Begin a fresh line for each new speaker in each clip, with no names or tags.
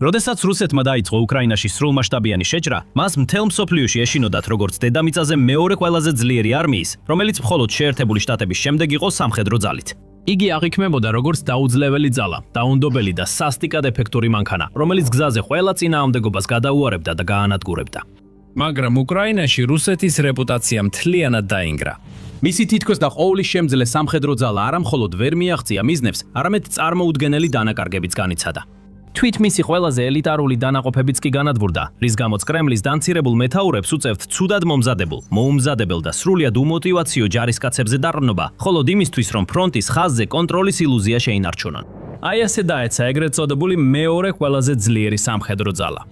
როდესაც რუსეთმა დაიწყო უკრაინაში სრულმასშტაბიანი შეჭრა, მას მთელ მსოფლიოში ეშინოდათ როგორც დედამიწაზე მეორე ყველაზე ძლიერი არმიის, რომელიც მხოლოდ შეერთებული შტატების შემდეგ იყო სამხედრო ძალით. იგი აღიქმებოდა როგორც დაუძლეველი ძალა, დაუნდობელი და სასტიკად ეფექტური მანქანა, რომელიც გზაზე ყველა წინააღმდეგობას გადაუარებდა და გაანადგურებდა.
მაგრამ უკრაინაში რუსეთის რეპუტაცია მთლიანად დაინგრა.
მისი თითქოს და ყოვლის შემძლე სამხედრო ძალა არა მხოლოდ ვერ მიაღწია მიზნებს, არამედ წარმოუდგენელი დანაკარგებიც განიცადა. თვით მისი ყველაზე ელიტარული დანაყოფებიც კი განადგურდა, რის გამოც კრემლის დამცირებულ მეთაურებს უწევთ ცუდად მომზადებულ, მოუმზადებელ და სრულიად უმოტივაციო ჯარისკაცებზე დაყრდნობა, ხოლოდ იმისთვის, რომ ფრონტის ხაზზე კონტროლის ილუზია შეინარჩუნონ. აი ასე დაეცა ეგრეთ წოდებული მეორე ყველაზე ძლიერი სამხედრო ძალა.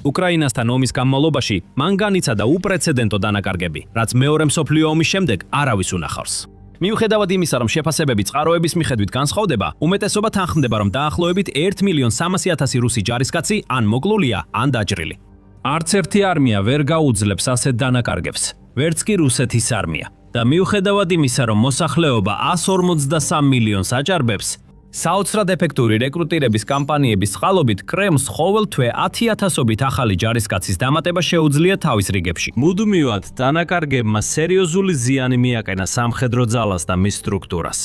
უკრაინასთან ომის განმავლობაში მან განიცადა უპრეცედენტო დანაკარგები, რაც მეორე მსოფლიო ომის შემდეგ არავის უნახავს. მიუხედავად იმისა, რომ შეფასებები წყაროების მიხედვით განსხვავდება, უმეტესობა თანხმდება, რომ დაახლოებით 1.300.000 რუსი ჯარისკაცი ან მოკლულია, ან დაჭრილი.
არც ერთი არმია ვერ გაუძლებს ასეთ დანაკარგებს, ვერც კი რუსეთის არმია.
და მიუხედავად იმისა, რომ მოსახლეობა 153 მილიონს აჭარბებს, საოცრად ეფექტური რეკრუტირების კამპანიების წყალობით კრემლს ყოველ თვე 10,000-ობით ახალი ჯარისკაცის დამატება შეუძლია თავის რიგებში.
მუდმივად დანაკარგებმა სერიოზული ზიანი მიაყენა სამხედრო ძალას და მის სტრუქტურას.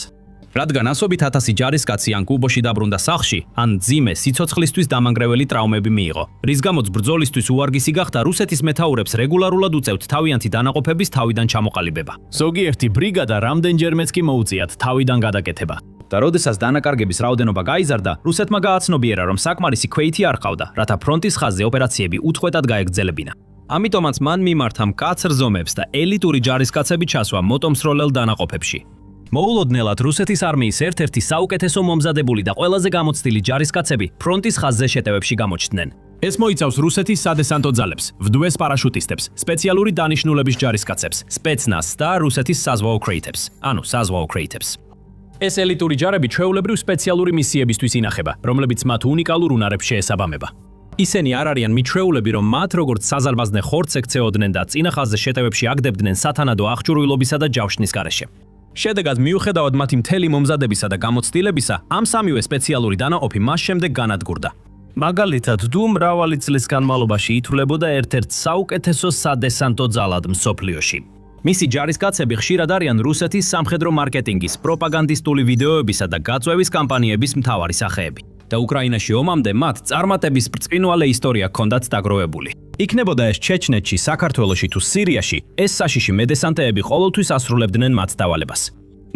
რადგან ასობით 1000 ჯარისკაცი ან კუბოში დაბრუნდა სახლში, ან ძიმე სიცოცხლისთვის დამანგრეველი ტრავმები მიიღო, რის გამოც ბრძოლისთვის უარგისი გახდა რუსეთის მეთაურებს რეგულარულად უწევთ თავიანთი დანაყოფების თავიდან ჩამოყალიბება. ზოგიერთი ბრიგადა რამდენჯერმეც კი მოუწიათ თავიდან გადაკეთება. და როდესაც დანაკარგების რაოდენობა გაიზარდა, რუსეთმა გააცნობიერა, რომ საკმარისი ქვეითი არ ყავდა, რათა ფრონტის ხაზზე ოპერაციები უწყვეტად გაეგრძელებინა. ამიტომაც მან მიმართა მკაცრ ზომებს და ელიტური ჯარისკაცები ჩასვა მოტომსროლელ დანაყოფებში. მოულოდნელად რუსეთის არმიის ერთ-ერთი საუკეთესო მომზადებული და ყველაზე გამოცდილი ჯარისკაცები ფრონტის ხაზზე შეტევებში გამოჩნდნენ. ეს მოიცავს რუსეთის სადესანტო ძალებს, ვდვეს პარაშუტისტებს, სპეციალური დანიშნულების ჯარისკაცებს, სპეცნაზს და რუსეთის საზღვაო კრეითებს. ეს ელიტური ჯარები ჩვეულებრივ სპეციალური მისიებისთვის ინახება, რომლებიც მათ უნიკალურ უნარებს შეესაბამება. ისინი არ არიან მიჩვეულები, რომ მათ როგორც საზარბაზნე ხორცს ექცეოდნენ და წინა ხაზზე შეტევებში აგდებდნენ სათანადო აღჭურვილობისა და ჯავშნის გარეშე. შედეგად, მიუხედავად მათი მთელი მომზადებისა და გამოცდილებისა, ამ სამივე სპეციალური დანაყოფი მას შემდეგ განადგურდა. მაგალითად, დუ მრავალი წლის განმავლობაში ითვლებოდა ერთ-ერთ საუკეთესო სადესანტო ძალად მსოფლიოში. მისი ჯარისკაცები ხშირად არიან რუსეთის სამხედრო მარკეტინგის, პროპაგანდისტული ვიდეოებისა და გაწვევის კამპანიების მთავარი სახეები. და უკრაინაში ომამდე მათ წარმატების ბრწყინვალე ისტორია ჰქონდათ დაგროვებული. იქნებოდა ეს ჩეჩნეთში, საქართველოში თუ სირიაში, ეს საშიში მედესანტეები ყოველთვის ასრულებდნენ მათ დავალებას.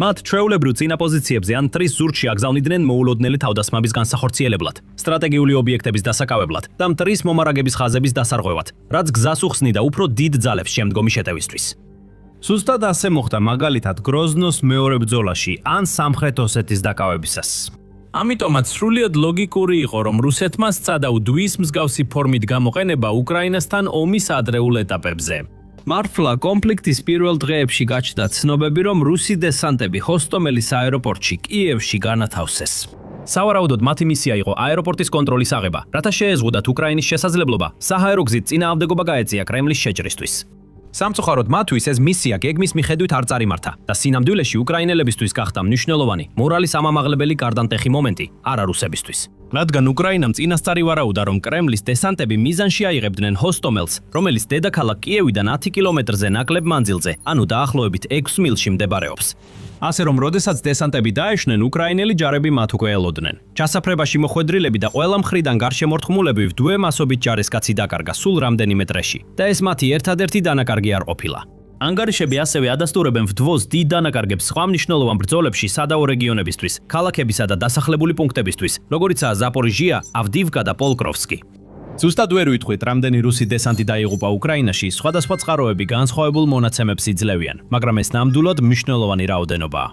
მათ ჩვეულებრივ წინა პოზიციებზე ან მტრის ზურგში აგზავნიდნენ მოულოდნელი თავდასხმების განსახორციელებლად, სტრატეგიული ობიექტების დასაკავებლად და მტრის მომარაგების ხაზების დასარღვევად, რაც გზას უხსნიდა უფრო დიდ ძალებს შემდგომი შეტევისთვის.
სუსტად ასე მოხდა მაგალითად გროზნოს მეორე ბრძოლაში ან სამხრეთ ოსეთის დაკავებისას.
ამიტომაც სრულიად ლოგიკური იყო, რომ რუსეთმა სცადა უდვის მსგავსი ფორმით გამოყენება უკრაინასთან ომის ადრეულ ეტაპებზე. მართლა კონფლიქტის პირველ დღეებში გაჩნდა ცნობები, რომ რუსი დესანტები ჰოსტომელის აეროპორტში კიევში განათავსეს. სავარაუდოდ მათი მისია იყო აეროპორტის კონტროლის აღება, რათა შეეზღუდათ უკრაინის შესაძლებლობა საჰაერო გზით წინააღმდეგობა გაეწია კრემლის შეჭრისთვის. სამწუხაროდ მათთვის ეს მისია გეგმის მიხედვით არ წარიმართა და სინამდვილეში უკრაინელებისთვის გახდა მნიშვნელოვანი მორალის ამამაღლებელი გარდამტეხი მომენტი, არა რუსებისთვის. რადგან უკრაინამ წინასწარი ვარაუდა, რომ კრემლის დესანტები მიზანში აიღებდნენ ჰოსტომელს, რომელიც დედაქალაქ კიევიდან 10 კილომეტრზე ნაკლებ მანძილზე, ანუ დაახლოებით 6 მილში მდებარეობს. ასე რომ, როდესაც დესანტები დაეშნენ, უკრაინელი ჯარები მათ უკვე ელოდნენ. ჩასაფრებაში მოხვედრილები და ყველა მხრიდან გარშემორტყმულები ვდვე მასობით ჯარისკაცი დაკარგა სულ რამდენიმე დღეში და ეს მათი ერთადერთი დანაკარგი არ ყოფილა. ანგარიშები ასევე ადასტურებენ ვდვოს დიდ დანაკარგებს სხვა მნიშვნელოვან ბრძოლებში სადაო რეგიონებისთვის, ქალაქებისა და დასახლებული პუნქტებისთვის, როგორიცაა ზაპორიჟია, ავდივკა და პოლკროვსკი. ზუსტად ვერ ვიტყვით, რამდენი რუსი დესანტი დაიღუპა უკრაინაში, სხვადასხვა წყაროები განსხვავებულ მონაცემებს იძლევიან, მაგრამ ეს ნამდვილად მნიშვნელოვანი რაოდენობაა.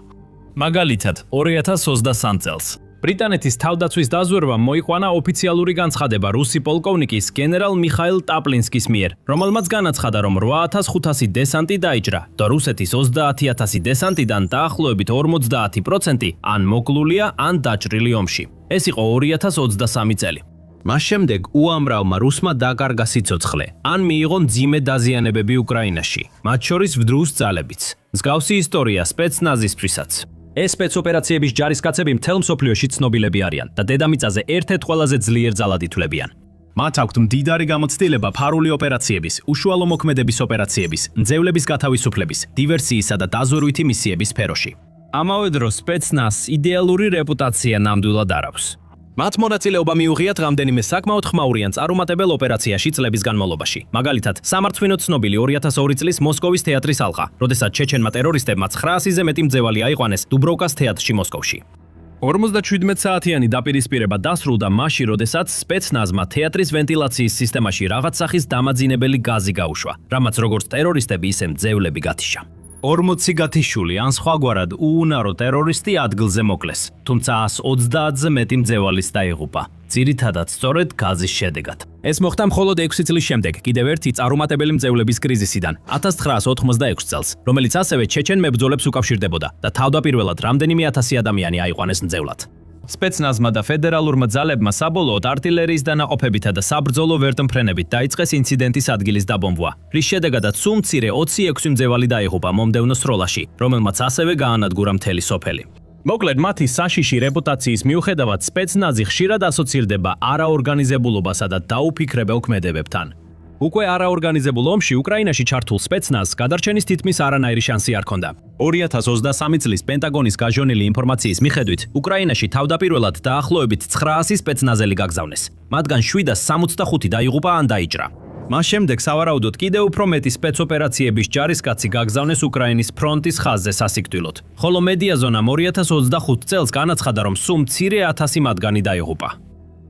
მაგალითად, 2023 წელს ბრიტანეთის თავდაცვის დაზვერვამ მოიყვანა ოფიციალური განცხადება რუსი პოლკოვნიკის გენერალ მიხაილ ტაპლინსკის მიერ, რომელმაც განაცხადა, რომ 8500 დესანტი დაიჭრა და რუსეთის 30000 დესანტიდან დაახლოებით 50% ან მოკლულია, ან დაჭრილი ომში. ეს იყო 2023 წელი. მას შემდეგ უამრავმა რუსმა დაკარგა სიცოცხლე, ან მიიღო მძიმე დაზიანებები უკრაინაში, მათ შორის ვდრუს ძალებიც. მსგავსი ისტორია სპეცნაზისთვისაც. ეს სპეცოპერაციების ჯარისკაცები მთელ მსოფლიოში ცნობილები არიან და დედამიწაზე ერთ-ერთ ყველაზე ძლიერ ძალად ითვლებიან.
მათ აქვთ მდიდარი გამოცდილება ფარული ოპერაციების, უშუალო მოქმედების ოპერაციების, მძევლების გათავისუფლების, დივერსიისა და დაზვერვითი მისიების სფეროში.
ამავე დროს სპეცნაზს იდეალური რეპუტაცია ნამდვილად არ აქვს.
მათ მონაწილეობა მიუღიათ რამდენიმე საკმაოდ ხმაური ან წარუმატებელ ოპერაციაში წლების განმავლობაში. მაგალითად, სამართლინო ცნობილი 2002 წლის მოსკოვის თეატრის ალყა, როდესაც ჩეჩენმა ტერორისტებმა 900-ზე მეტი მძევალი აიყვანეს დუბროვკას თეატრში მოსკოვში.
57 საათიანი დაპირისპირება დასრულდა მაშინ, როდესაც სპეცნაზმა თეატრის ვენტილაციის სისტემაში რაღაც სახის დამაძინებელი გაზი გაუშვა, რამაც როგორც ტერორისტები, ისე მძევლები გათიშა.
40 გათიშული ან სხვაგვარად უუნარო ტერორისტი ადგილზე მოკლეს, თუმცა 130-ზე მეტი მძევალის დაიღუპა, ძირითადად სწორედ გაზის შედეგად.
ეს მოხდა მხოლოდ 6 წლის შემდეგ, კიდევ ერთი წარუმატებელი მძევლების კრიზისიდან, 1986 წელს, რომელიც ასევე ჩეჩენ მებრძოლებს უკავშირდებოდა და თავდაპირველად რამდენიმე ათასი ადამიანი აიყვანეს მძევლად. სპეცნაზმა და ფედერალურმა ძალებმა საბოლოოდ артиლერიის დანაყოფებითა და საბრძოლო ვერტმფრენებით დაიწყეს ინციდენტის ადგილის დაბომბვა, რის შედეგადაც სულ მცირე 26 მძევალი დაიღუპა მომდევნო სროლაში, რომელმაც ასევე გაანადგურა მთელი სოფელი. მოკლედ, მათი საშიში რეპუტაციის მიუხედავად, სპეცნაზი ხშირად ასოცირდება არაორგანიზებულობასა და დაუფიქრებელ ქმედებებთან. უკვე არაორგანიზებულ ომში უკრაინაში ჩართულ სპეცნაზს გადარჩენის თითქმის არანაირი შანსი არ ჰქონდა. 2023 წლის პენტაგონის გაჟონილი ინფორმაციის მიხედვით, უკრაინაში თავდაპირველად დაახლოებით 900 სპეცნაზელი გაგზავნეს. მათგან 765 დაიღუპა ან დაიჭრა. მას შემდეგ სავარაუდოდ კიდევ უფრო მეტი სპეცოპერაციების ჯარისკაცი გაგზავნეს უკრაინის ფრონტის ხაზზე სასიკვდილოდ, ხოლო მედიაზონამ 2025 წელს განაცხადა, რომ სულ მცირე 1000 მათგანი დაიღუპა.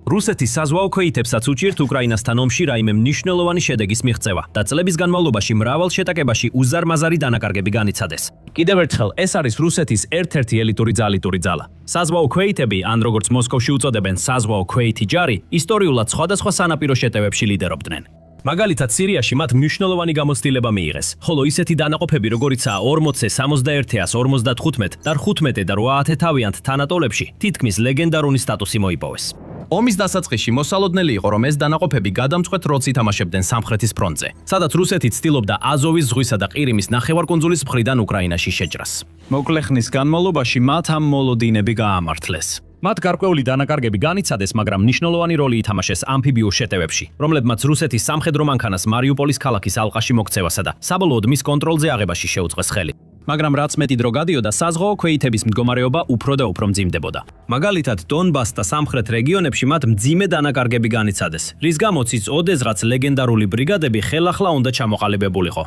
რუსეთის საზღვაო ქვეითებსაც უჭირთ უკრაინასთან ომში რაიმე მნიშვნელოვანი შედეგის მიღწევა და წლების განმავლობაში მრავალ შეტაკებაში უზარმაზარი დანაკარგები განიცადეს. კიდევ ერთხელ, ეს არის რუსეთის ერთ-ერთი ელიტური ძალიტური ძალა. საზღვაო ქვეითები, ან როგორც მოსკოვში უწოდებენ საზღვაო ქვეითი ჯარი, ისტორიულად სხვადასხვა სანაპირო შეტევებში ლიდერობდნენ. მაგალითად, სირიაში მათ მნიშვნელოვანი გამოცდილება მიიღეს, ხოლო ისეთი დანაყოფები, როგორიცაა 40-ე, 61-ე, 55 და 15 და 8 თავიანთ თანატოლებში, თითქმის ლეგენდარული სტატუსი მოიპოვეს. ომის დასაწყისში მოსალოდნელი იყო, რომ ეს დანაყოფები გადამწყვეტ როლს ითამაშებდნენ სამხრეთის ფრონტზე, სადაც რუსეთი ცდილობდა აზოვის ზღვისა და ყირიმის ნახევარკუნძულის მხრიდან უკრაინაში შეჭრას. მოკლე ხნის განმავლობაში მათ ამ მოლოდინები გაამართლეს. მათ გარკვეული დანაკარგები განიცადეს, მაგრამ მნიშვნელოვანი როლი ითამაშეს ამფიბიურ შეტევებში, რომლებმაც რუსეთის სამხედრო მანქანას მარიუპოლის ქალაქის ალყაში მოქცევასა და საბოლოოდ მის კონტროლზე აღებაში შეუწყეს ხელი. მაგრამ რაც მეტი დრო გადიოდა, საზღვაო ქვეითების მდგომარეობა უფრო და უფრო მძიმდებოდა. მაგალითად, დონბას და სამხრეთ რეგიონებში მათ მძიმე დანაკარგები განიცადეს, რის გამოც ის ოდესღაც ლეგენდარული ბრიგადები ხელახლა უნდა ჩამოყალიბებულიყო.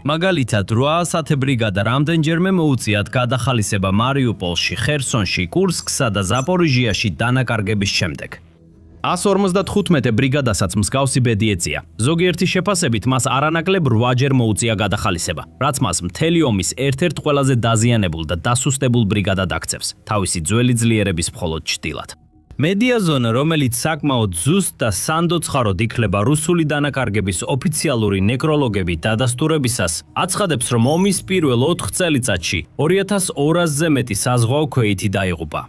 მაგალითად, 800 ბრიგადა რამდენჯერმე მოუწიათ გადახალისება მარიუპოლში, ხერსონში, კურსკსა და ზაპორიჟიაში დანაკარგების შემდეგ. 155 ბრიგადასაც მსგავსი ბედი ეწია. ზოგიერთი შეფასებით მას არანაკლებ 8-ჯერ მოუწია გადახალისება, რაც მას მთელი ომის ერთ-ერთ ყველაზე დაზიანებულ და დასუსტებულ ბრიგადად აქცევს, თავისი ძველი ძლიერების მხოლოდ ჭრილად. მედიაზონა, რომელიც საკმაოდ ზუსტ და სანდოცხაროდ ითვლება რუსული დანაკარგების ოფიციალური ნეკროლოგების დადასტურებისას, აცხადებს, რომ ომის პირველ 4 წელიწადში 2200-ზე მეტი საზღვაო ქვეითი დაიღუპა.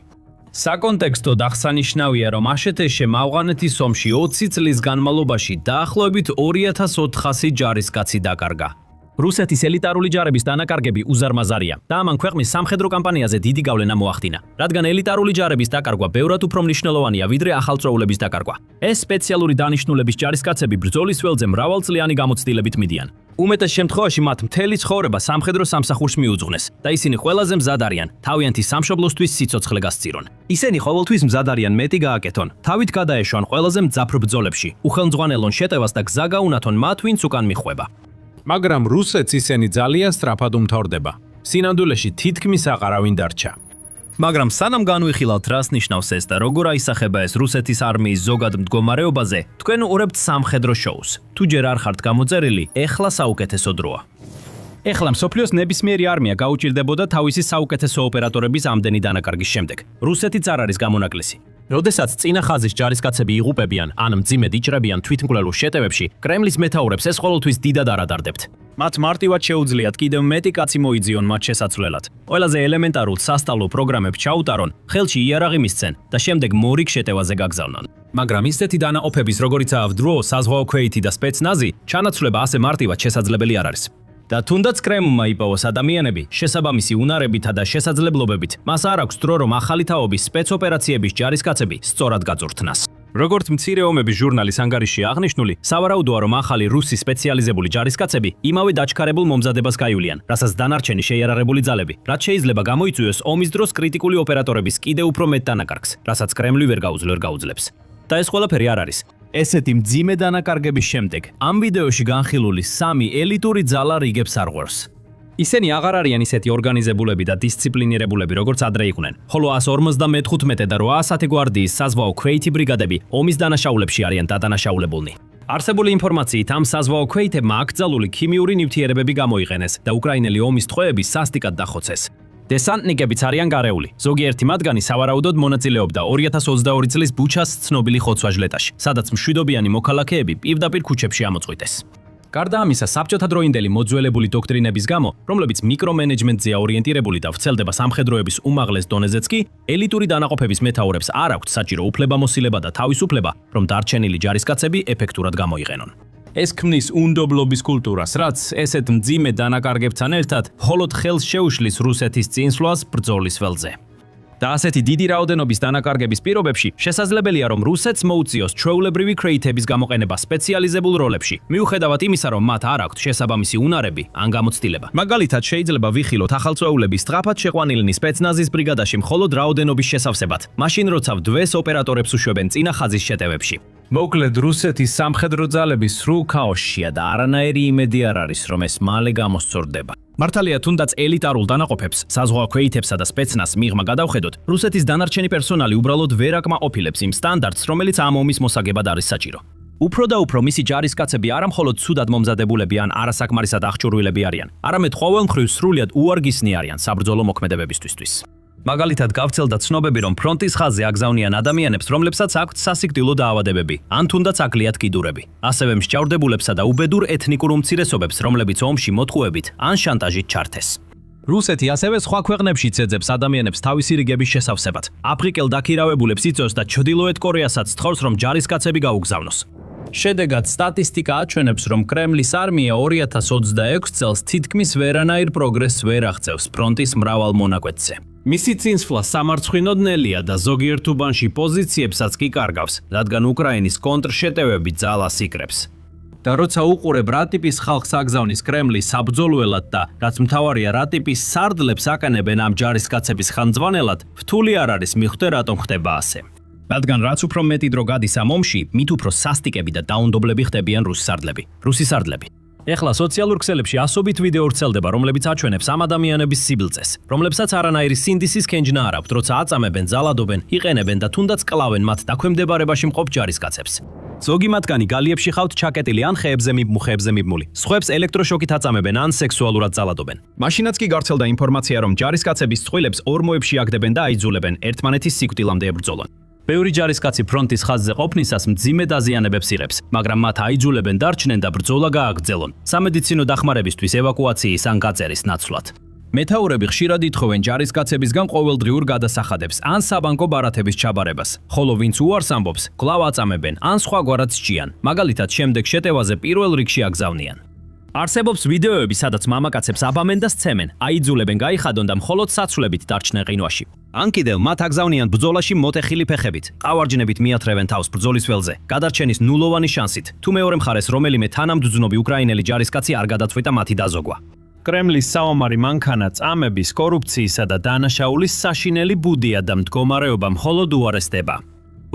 საკონტექსტოდ აღსანიშნავია, რომ აშეტეშემ ავღანეთის ომში 20 წლის განმავლობაში დაახლოებით 2400 ჯარისკაცი დაკარგა. რუსეთის ელიტარული ჯარების დანაკარგები უზარმაზარია და ამან ქვეყნის სამხედრო კამპანიაზე დიდი გავლენა მოახდინა, რადგან ელიტარული ჯარების დაკარგვა ბევრად უფრო მნიშვნელოვანია, ვიდრე ახალწლოულების დაკარგვა. ეს სპეციალური დანიშნულების ჯარისკაცები ბრძოლის ველზე მრავალწლიანი გამოცდილებით მიდიან. უმეტეს შემთხვევაში მათ მთელი ცხოვრება სამხედრო სამსახურს მიუძღვნეს და ისინი ყველაზე მზად არიან თავიანთი სამშობლოსთვის სიცოცხლე გასწირონ. ისინი ყოველთვის მზად არიან მეტი გააკეთონ, თავით გადაეშვან ყველაზე მძაფრ ბრძოლებში, უხელმძღვანელონ შეტევას და გზა გაუნათონ მათ, ვინც უკან მიხვება. მაგრამ რუსეთს ისინი ძალიან სწრაფად უმთავრდება. სინამდვილეში თითქმის აყარავინ დარჩა. მაგრამ სანამ განვიხილავთ, რას ნიშნავს ეს და როგორ აისახება ეს რუსეთის არმიის ზოგად მდგომარეობაზე, თქვენ უყურებთ სამხედრო შოუს. თუ ჯერ არ ხართ გამოწერილი, ეხლა საუკეთესო დროა. ეხლა მსოფლიოს ნებისმიერი არმია გაუჭირდებოდა თავისი საუკეთესო ოპერატორების ამდენი დანაკარგის შემდეგ. რუსეთიც არ არის გამონაკლისი. როდესაც წინა ხაზის ჯარისკაცები იღუპებიან ან მძიმედ იჭრებიან თვითმკვლელურ შეტევებში, კრემლის მეთაურებს ეს ყოველთვის დიდად არ ადარდებთ. მათ მარტივად შეუძლიათ კიდევ მეტი კაცი მოიძიონ მათ შესაცვლელად. ყველაზე ელემენტარულ სასტავლო პროგრამებს ჩაუტარონ, ხელში იარაღი მისცენ და შემდეგ მორიგ შეტევაზე გაგზავნონ. მაგრამ ისეთი დანაყოფების, როგორიცაა ვდრო, საზღვაო ქვეითი და სპეცნაზი, ჩანაცვლება ასე მარტივად შესაძლებელი არ არის. და თუნდაც კრემლმა იპოვოს ადამიანები შესაბამისი უნარებითა და შესაძლებლობებით, მას არ აქვს დრო, რომ ახალი თაობის სპეცოპერაციების ჯარისკაცები სწორად გაწურთნას.
როგორც მცირე ომების ჟურნალის ანგარიშში აღნიშნული, სავარაუდოა, რომ ახალი რუსი სპეციალიზებული ჯარისკაცები იმავე დაჩქარებულ მომზადებას გაივლიან, რასაც დანარჩენი შეიარაღებული ძალები, რაც შეიძლება გამოიწვიოს ომის დროს კრიტიკული ოპერატორების კიდევ უფრო მეტ დანაკარგს, რასაც კრემლი ვერ გაუძლებს. და ეს ყველაფერი არ არის. ესეთი მძიმე დანაკარგების შემდეგ ამ ვიდეოში განხილული 3 ელიტური ძალა რიგებს არ ღვევს. ისინი აღარ არიან ისეთი ორგანიზებულები და დისციპლინირებულები, როგორც ადრე იყვნენ. ხოლო 155 და 800 გვარდიის საზღვაო ქვეითი ბრიგადები ომის დანაშაულებში არიან დადანაშაულებულნი. არსებული ინფორმაციით ამ საზღვაო ქვეითებმა აკრძალული ქიმიური ნივთიერებები გამოიყენეს და უკრაინელი ომის ტყვეები სასტიკად დახოცეს. დესანტნიკებიც არიან გარეული. ზოგიერთი მათგანი სავარაუდოდ მონაწილეობდა 2022 წლის ბუჩას ცნობილი ხოცვა-ჟლეტაში, სადაც მშვიდობიანი მოქალაქეები პირდაპირ ქუჩებში ამოწყვიტეს. გარდა ამისა, საბჭოთა დროინდელი მოძველებული დოქტრინების გამო, რომლებიც მიკრომენეჯმენტზეა ორიენტირებული და ვრცელდება სამხედროების უმაღლეს დონეზეც კი, ელიტური დანაყოფების მეთაურებს არ აქვთ საჭირო უფლებამოსილება და თავისუფლება, რომ დარჩენილი ჯარისკაცები ეფექტურად გამოიყენონ. ეს ქმნის უნდობლობის კულტურას, რაც ესეთ მძიმე დანაკარგებთან ერთად მხოლოდ ხელს შეუშლის რუსეთის წინსვლას ბრძოლის ველზე. და ასეთი დიდი რაოდენობის დანაკარგების პირობებში შესაძლებელია, რომ რუსეთს მოუწიოს ჩვეულებრივი კრეითების გამოყენება სპეციალიზებულ როლებში, მიუხედავად იმისა, რომ მათ არ აქვთ შესაბამისი უნარები ან გამოცდილება. მაგალითად, შეიძლება ვიხილოთ ახალწვეულების სწრაფად შეყვანილნი სპეცნაზის ბრიგადაში მხოლოდ რაოდენობის შესავსებად, მაშინ როცა ვდვეს ოპერატორებს უშვებენ წინა ხაზის შეტევებში. მოკლედ, რუსეთის სამხედრო ძალები სრულ ქაოსშია და არანაირი იმედი არ არის, რომ ეს მალე გამოსწორდება. მართალია, თუნდაც ელიტარულ დანაყოფებს, საზღვაო ქვეითებსა და სპეცნაზს მიღმა გადავხედოთ, რუსეთის დანარჩენი პერსონალი უბრალოდ ვერ აკმაყოფილებს იმ სტანდარტს, რომელიც ამ ომის მოსაგებად არის საჭირო. უფრო და უფრო მისი ჯარისკაცები არა მხოლოდ ცუდად მომზადებულები ან არასაკმარისად აღჭურვილები არიან, არამედ ყოველმხრივ სრულიად უარგისნი არიან საბრძოლო მოქმედებებისთვის. მაგალითად, გავცელდა ცნობები, რომ ფრონტის ხაზზე აგზავნიან ადამიანებს, რომლებსაც აქვთ სასიკვდილო დაავადებები, ან თუნდაც აკლიათ კიდურები. ასევე მსჯავრდებულებსა და უბედურ ეთნიკურ უმცირესობებს, რომლებიც ომში მოტყუებით ან შანტაჟით ჩართეს. რუსეთი ასევე სხვა ქვეყნებშიც ეძებს ადამიანებს თავისი რიგების შესავსებად. აფრიკელ დაქირავებულებს იწვევს და ჩრდილოეთ კორეასაც თხოვს, რომ ჯარისკაცები გაუგზავნოს. შედეგად, სტატისტიკა აჩვენებს, რომ კრემლის არმია 2026 წელს თითქმის ვერანაირ პროგრესს ვერ აღწევს ფრონტის მრავალ მონაკვეთზე. მისი წინსვლა სამარცხვინოდნელია და ზოგიერთ უბანში პოზიციებსაც კი კარგავს, რადგან უკრაინის კონტრშეტევები ძალას იკრებს. და როცა უყურებ რა ტიპის ხალხს აგზავნის კრემლი საბრძოლველად და რაც მთავარია რა ტიპის სარდლებს აკანებენ ამ ჯარისკაცების ხანძვანელად, რთული არ არის მიხვდე რატომ ხდება ასე. რადგან რაც უფრო მეტი დრო გადის ამ ომში, მით უფრო სასტიკები და დაუნდობლები ხდებიან რუსი სარდლები. ეხლა სოციალურ ქსელებში ასობით ვიდეო ვრცელდება, რომლებიც აჩვენებს ამ ადამიანების სიბილწეს, რომლებსაც არანაირი სინდისის ქენჯნა არ აქვთ, როცა აწამებენ, ძალადობენ, იყენებენ და თუნდაც კლავენ მათ დაქვემდებარებაში მყოფ ჯარისკაცებს. ზოგი მათგანი გალიებში ხავთ ჩაკეტილი ან ხეებზე მიბმული. სხვებს ელექტროშოკით აწამებენ ან სექსუალურად ძალადობენ. მაშინაც კი გავრცელდა ინფორმაცია, რომ ჯარისკაცების წყვილებს ორმოებში აგდებენ და აიძულებენ ერთმანეთის სიკვდილამდე ებრძოლონ. ბევრი ჯარისკაცი ფრონტის ხაზზე ყოფნისას მძიმე დაზიანებებს იღებს, მაგრამ მათ აიძულებენ დარჩნენ და ბრძოლა გააგრძელონ, სამედიცინო დახმარებისთვის ევაკუაციის ან გაწერის ნაცვლად. მეთაურები ხშირად ითხოვენ ჯარისკაცებისგან ყოველდღიურ გადასახადებს ან საბანკო ბარათების ჩაბარებას, ხოლო ვინც უარს ამბობს, კვლავ აწამებენ ან სხვაგვარად სჭიან, მაგალითად შემდეგ შეტევაზე პირველ რიგში აგზავნიან. არსებობს ვიდეოები, სადაც მამაკაცებს აბამენ და სცემენ, აიძულებენ გაიხადონ და მხოლოდ საცვლებით დარჩნენ ყინვაში. ან კიდევ მათ აგზავნიან ბრძოლაში მოტეხილი ფეხებით, ყავარჯნებით მიათრევენ თავს ბრძოლის ველზე, გადარჩენის ნულოვანი შანსით, თუ მეორე მხარეს რომელიმე თანამგრძნობი უკრაინელი ჯარისკაცი არ გადაწყვიტა მათი დაზოგვა. კრემლის საომარი მანქანა წამების, კორუფციისა და დანაშაულის საშინელი ბუდია და მდგომარეობა მხოლოდ უარესდება.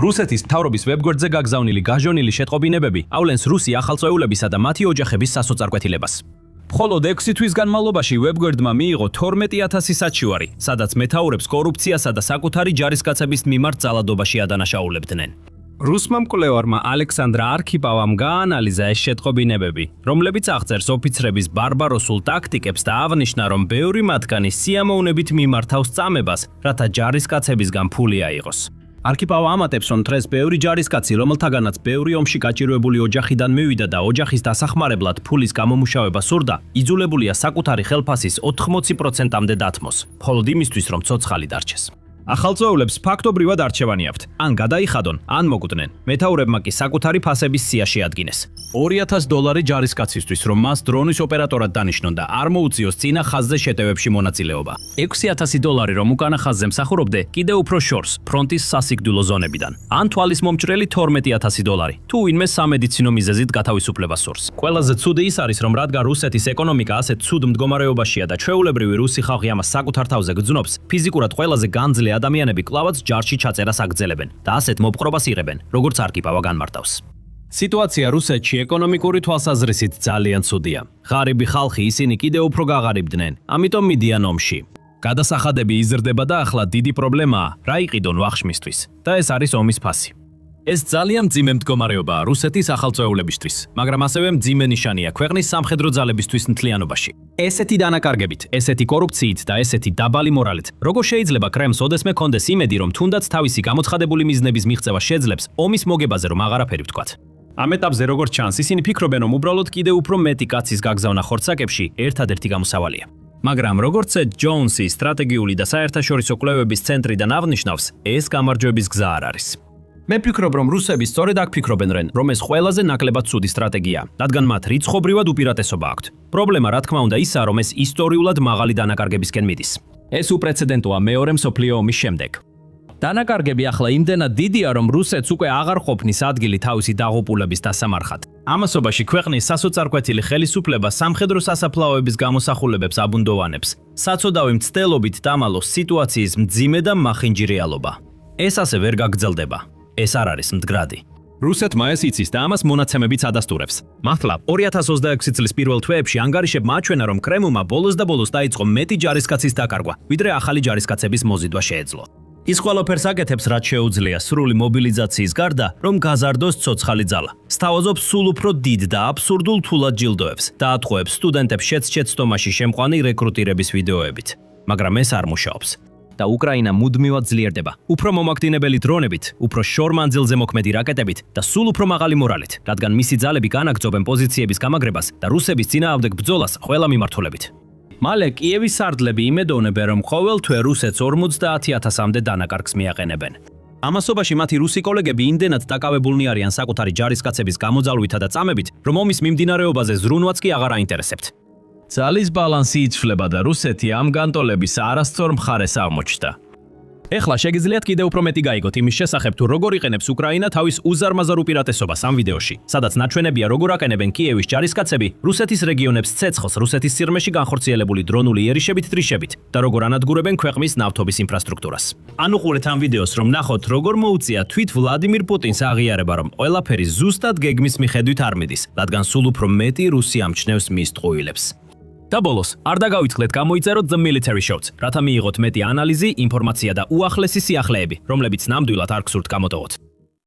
რუსეთის მთავრობის ვებგვერდზე გაგზავნილი გაჟონილი შეტყობინებები ავლენს რუსი ახალწვეულებისა და მათი ოჯახების სასოწარკვეთილებას. მხოლოდ 6 თვის განმავლობაში ვებგვერდმა მიიღო 12,000 საჩივარი, სადაც მეთაურებს კორუფციასა და საკუთარი ჯარისკაცების მიმართ ძალადობაში ადანაშაულებდნენ. რუსმა მკვლევარმა ალექსანდრა არქიპავამ გაანალიზა ეს შეტყობინებები, რომლებიც აღწერს ოფიცრების ბარბაროსულ ტაქტიკებს და აღნიშნა, რომ ბევრი მათგანი სიამოვნებით მიმართავს წამებას, რათა ჯარისკაცებისგან ფული აიღოს. არქიპავა ამატებს, რომ დღეს ბევრი ჯარისკაცი, რომელთაგანაც ბევრი ომში გაჭირვებული ოჯახიდან მივიდა და ოჯახის დასახმარებლად ფულის გამომუშავება სურდა, იძულებულია საკუთარი ხელფასის 80%-მდე დათმოს, მხოლოდ იმისთვის, რომ ცოცხალი დარჩეს. ახალწეულებს ფაქტობრივად არჩევანი აქვთ. ან გადაიხადონ, ან მოკვდნენ. მეთაურებმა კი საკუთარი ფასების სია შეადგინეს. $2000 ჯარისკაცისთვის, რომ მას დრონის ოპერატორად დანიშნონ და არ მოუწიოს წინა ხაზზე შეტევებში მონაწილეობა.
$6000 რომ უკანა ხაზზე მსახურობდე, კიდევ უფრო შორს ფრონტის სასიკვდილო ზონებიდან. ან თვალის მომჭრელი $12000, თუ ვინმე სამედიცინო მიზეზით გათავისუფლება სურს. ყველაზე ცუდი ის არის, რომ რადგან რუსეთის ეკონომიკა ასეთ ცუდ მდგომარეობაშია და ჩვეულებრივი რუსი ხალხი ამას საკუთარ თავზე გძნობს, ფიზიკურად ყველაზე განძლე ადამიანები კლავაც ჯარში ჩაწერას აგრძელებენ და ასეთ მოპყრობას იღებენ, როგორც არქიპავა განმარტავს.
სიტუაცია რუსეთში ეკონომიკური თვალსაზრისით ძალიან ცუდია. ღარიბი ხალხი ისინი კიდევ უფრო გაღარიბდნენ, ამიტომ მიდიან ომში. გადასახადები იზრდება და ახლა დიდი პრობლემაა, რა იყიდონ ვახშმისთვის და ეს არის ომის ფასი.
ეს ძალიან მძიმე მდგომარეობაა რუსეთის ახალწეულებისთვის, მაგრამ ასევე მძიმე ნიშანია ქვეყნის სამხედრო ძალებისთვის მთლიანობაში.
ესეთი დანაკარგებით, ესეთი კორუფციით და ესეთი დაბალი მორალით, როგორ შეიძლება კრემლს ოდესმე კონდეს იმედი, რომ თუნდაც თავისი გამოცხადებული მიზნების მიღწევა შეძლებს ომის მოგებაზე რომ აღარაფერი ვთქვათ.
ამ ეტაპზე როგორც ჩანს, ისინი ფიქრობენ, რომ უბრალოდ კიდევ უფრო მეტი კაცის გაგზავნა ხორცაკებში ერთადერთი გამოსავალია. მაგრამ როგორც ედ ჯოუნსი სტრატეგიული და საერთაშორისო კვლევების ცენტრიდან აღნიშნავს, ეს გამარჯვების გზა არ არის.
მე ვფიქრობ, რომ რუსები სწორედ აქ ფიქრობენ, რომ ეს ყველაზე ნაკლებად ცუდი სტრატეგია, რადგან მათ რიცხობრივად უპირატესობა აქვთ. პრობლემა, რა თქმა უნდა, ისაა, რომ ეს ისტორიულად მაღალი დანაკარგებისკენ მიდის.
ეს უპრეცედენტოა მეორე მსოფლიო ომის შემდეგ. დანაკარგები ახლა იმდენად დიდია, რომ რუსეთს უკვე აღარ ყოფნის ადგილი თავისი დაღუპულების დასამარხად. ამასობაში ქვეყნის სასოწარკვეთილი ხელისუფლება სამხედრო სასაფლაოების გამოსახულებებს აბუნდოვანებს. საწოდავი მცდელობით დამალოს სიტუაციის მძიმე და მახინჯი რეალობა. ეს ასე ვერ გაგრძელდება. ეს არ არის მდგრადი.
რუსეთმა ეს იცის და ამას მონაცემებიც ადასტურებს.
მართლა 2026 წლის პირველ თვეებში ანგარიშებმა აჩვენა, რომ კრემლმა ბოლოს და ბოლოს დაიწყო მეტი ჯარისკაცის დაკარგვა, ვიდრე ახალი ჯარისკაცების მოზიდვა შეეძლო. ის ყველაფერს აკეთებს, რაც შეუძლია სრული მობილიზაციის გარდა, რომ გაზარდოს ცოცხალი ძალა. სთავაზობს სულ უფრო დიდ და აბსურდულ თულად ჯილდოებს და ატყუებს სტუდენტებს შეცდომაში შემყვანი რეკრუტირების ვიდეოებით. მაგრამ ეს არ მუშაობს. და უკრაინა მუდმივად ძლიერდება, უფრო მომაკვდინებელი დრონებით, უფრო შორ მანძილზე მოქმედი რაკეტებით და სულ უფრო მაღალი მორალით, რადგან მისი ძალები განაგრძობენ პოზიციების გამაგრებას და რუსების წინააღმდეგ ბრძოლას ყველა მიმართულებით. მალე კიევის სარდლები იმედოვნებენ, რომ ყოველ თვე რუსეთს 50,000-მდე დანაკარგს მიაყენებენ. ამასობაში მათი რუსი კოლეგები იმდენად დაკავებულნი არიან საკუთარი ჯარისკაცების გამოძალვითა და წამებით, რომ ომის მიმდინარეობაზე ზრუნვაც კი აღარ აინტერესებთ. ძალის ბალანსი იცვლება და რუსეთი ამ განტოლების არასწორ მხარეს აღმოჩნდა. ეხლა შეგიძლიათ კიდევ უფრო მეტი გაიგოთ იმის შესახებ, თუ როგორ იყენებს უკრაინა თავის უზარმაზარ უპირატესობას ამ ვიდეოში, სადაც ნაჩვენებია როგორ აყენებენ კიევის ჯარისკაცები რუსეთის რეგიონებს ცეცხლს რუსეთის სიღრმეში განხორციელებული დრონული იერიშებით დრიშებით და როგორ ანადგურებენ ქვეყნის ნავთობის ინფრასტრუქტურას. ან უყურეთ ამ ვიდეოს, რომ ნახოთ როგორ მოუწია თვით ვლადიმირ პუტინს აღიარება, რომ ყველაფერი ზუსტად გეგმის მიხედვით არ მიდის, რადგან სულ უფრო მეტი რუსი ამჩნევს მის ტყუილებს. და ბოლოს, არ დაგავიწყდეთ გამოიწეროთ The Military Show-ს, რათა მიიღოთ მეტი ანალიზი, ინფორმაცია და უახლესი სიახლეები, რომლებიც ნამდვილად არ გსურთ გამოტოვოთ.